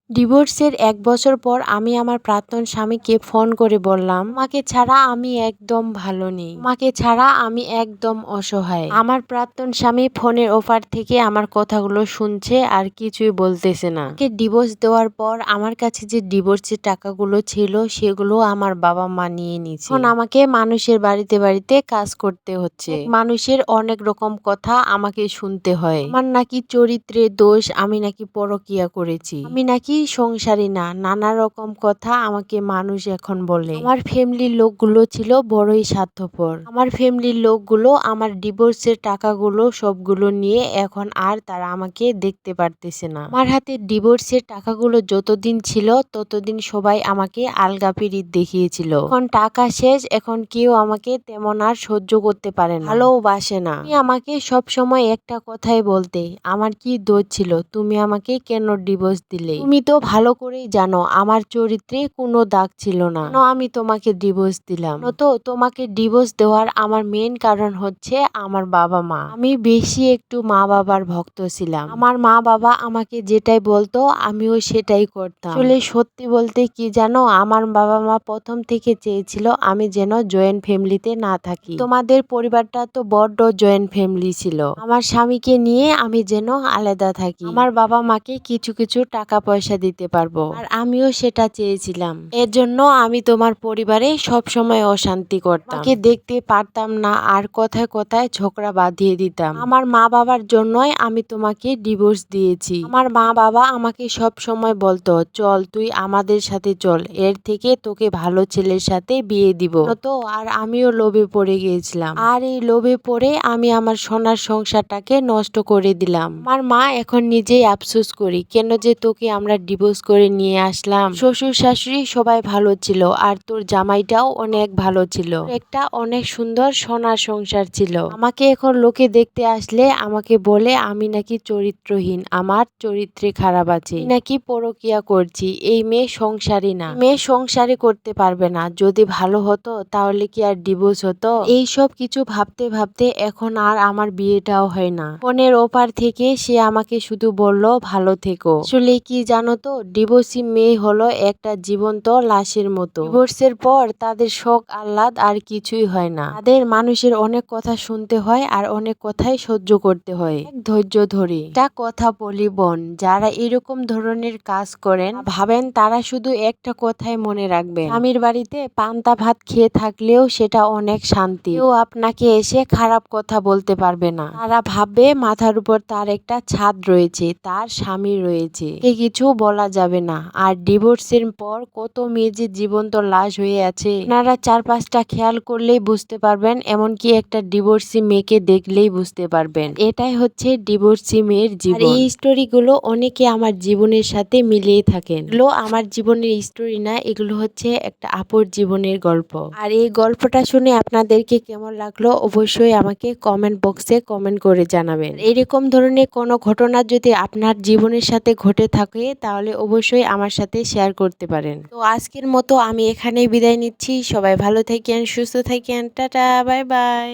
ডিভোর্সের ১ বছর পর আমি আমার প্রাক্তন স্বামীকে ফোন করে বললাম, "তোমাকে ছাড়া আমি একদম ভালো নেই। তোমাকে ছাড়া আমি একদম অসহায়।" আমার প্রাক্তন স্বামী ফোনের ওপার থেকে আমার কথাগুলো শুনছে আর কিছুই বলতেছে না। আমাকে ডিভোর্স দেওয়ার পর আমার কাছে যে ডিভোর্সের টাকাগুলো ছিল সেগুলো আমার বাবা মা নিয়ে নিয়েছে। এখন আমাকে মানুষের বাড়িতে বাড়িতে কাজ করতে হচ্ছে। মানুষের অনেক রকম কথা আমাকে শুনতে হয়। আমার নাকি চরিত্রের দোষ, আমি নাকি পরকীয়া করেছি, আমি নাকি সংসারী না, নানা রকম কথা আমাকে মানুষ এখন বলে। আমার ফ্যামিলির লোকগুলো ছিল বড়ই স্বার্থপর। আমার ফ্যামিলির লোকগুলো আমার ডিভোর্সের টাকাগুলো সবগুলো নিয়ে এখন আর তারা আমাকে দেখতে পারতেছে না। আমার হাতে ডিভোর্সের টাকাগুলো যতদিন ছিল ততদিন সবাই আমাকে আলগা পিরিত দেখিয়েছিল। এখন টাকা শেষ, এখন কেউ আমাকে তেমন আর সহ্য করতে পারে না, ভালোবাসে না। তুমি আমাকে সব সময় একটা কথাই বলতে, আমার কি দোষ ছিল, তুমি আমাকে কেন ডিভোর্স দিলে? তুমি তো ভালো করেই জানো আমার চরিত্রে কোনো দাগ ছিল না, কেন আমি তোমাকে ডিভোর্স দিলাম? তো তোমাকে ডিভোর্স দেওয়ার আমার মেইন কারণ হচ্ছে আমার বাবা মা। আমি বেশি একটু মা বাবার ভক্ত ছিলাম। আমার মা বাবা আমাকে যেটাই বলতো আমিও সেটাই করতাম। আসলে সত্যি বলতে কি জানো, আমার বাবা মা প্রথম থেকে চেয়েছিল আমি যেন জয়েন্ট ফ্যামিলিতে না থাকি। তোমাদের পরিবারটা তো বড্ড জয়েন্ট ফ্যামিলি ছিল, আমার স্বামীকে নিয়ে আমি যেন আলাদা থাকি, আমার বাবা মাকে কিছু কিছু টাকা পয়সা দিতে পারবো, আর আমিও সেটা চেয়েছিলাম। এর জন্য আমি তোমার পরিবারে সব সময় অশান্তি করতাম, আমাকে দেখতে পারতাম না আর কথায় কথায় ঝগড়া বাঁধিয়ে দিতাম। আমার মা বাবার জন্যই আমি তোমাকে ডিভোর্স দিয়েছি। আমার মা বাবা আমাকে সব সময় বলতো, চল তুই আমাদের সাথে চল, এর থেকে তোকে ভালো ছেলের সাথে বিয়ে দিব। তো আর আমিও লোভে পড়ে গিয়েছিলাম, আর এই লোভে পড়ে আমি আমার সোনার সংসারটাকে নষ্ট করে দিলাম। আমার মা এখন নিজেই আফসোস করি, কেন যে তোকে আমরা ডিভোর্স করে নিয়ে আসলাম। শ্বশুর শাশুড়ি সবাই ভালো ছিল, আর তোর জামাইটাও অনেক ভালো ছিল, একটা অনেক সুন্দর সোনার সংসার ছিল। আমাকে এখন লোকে দেখতে আসলে আমাকে বলে আমি নাকি চরিত্রহীন, আমার চরিত্রে খারাপ আছে, নাকি পরকীয়া করছি। এই মেয়ে সংসারী না, মেয়ে সংসারী করতে পারবে না। যদি ভালো হতো তাহলে কি আর ডিভোর্স হতো? এই সব কিছু ভাবতে ভাবতে এখন আর আমার বিয়েটাও হয় না। ফোনের ওপার থেকে সে আমাকে শুধু বলল, ভালো থেকো। আসলে কি জানো তো, ডিভোর্সি মেয়ে হলো একটা জীবন্ত লাশের মতো। ডিভোর্সের পর তাদের শখ আহ্লাদ আর কিছুই হয় না, তাদের মানুষের অনেক কথা শুনতে হয় আর অনেক কথাই সহ্য করতে হয় ধৈর্য ধরে। একটা কথা বলি বোন, যারা এরকম ধরনের কাজ করেন ভাবেন তারা শুধু একটা কথাই মনে রাখবেন, স্বামীর বাড়িতে পান্তা ভাত খেয়ে থাকলেও সেটা অনেক শান্তি, কেউ আপনাকে এসে খারাপ কথা বলতে পারবে না। তারা ভাববে মাথার উপর তার একটা ছাদ রয়েছে, তার স্বামী রয়েছে, কিছু বলা যাবে না। আর ডিভোর্সের পর কত মেয়ে যে জীবন্ত লাশ হয়ে আছে, আপনারা 4-5টা খেয়াল করলেই বুঝতে পারবেন, এমনকি একটা ডিভোর্সি মেয়েকে দেখলেই বুঝতে পারবেন। এটাই হচ্ছে ডিভোর্সি মেয়ের জীবন। আর এই স্টোরিগুলো অনেকে আমার জীবনের সাথে মিলিয়ে থাকেন। এগুলো আমার জীবনের স্টোরি না, এগুলো হচ্ছে একটা আপুর জীবনের গল্প। আর এই গল্পটা শুনে আপনাদেরকে কেমন লাগলো অবশ্যই আমাকে কমেন্ট বক্সে কমেন্ট করে জানাবেন। এরকম ধরনের কোনো ঘটনা যদি আপনার জীবনের সাথে ঘটে থাকে তাহলে অবশ্যই আমার সাথে শেয়ার করতে পারেন। তো আজকের মতো আমি এখানেই বিদায় নিচ্ছি। সবাই ভালো থাকেন, সুস্থ থাকেন, টাটা, বাই বাই।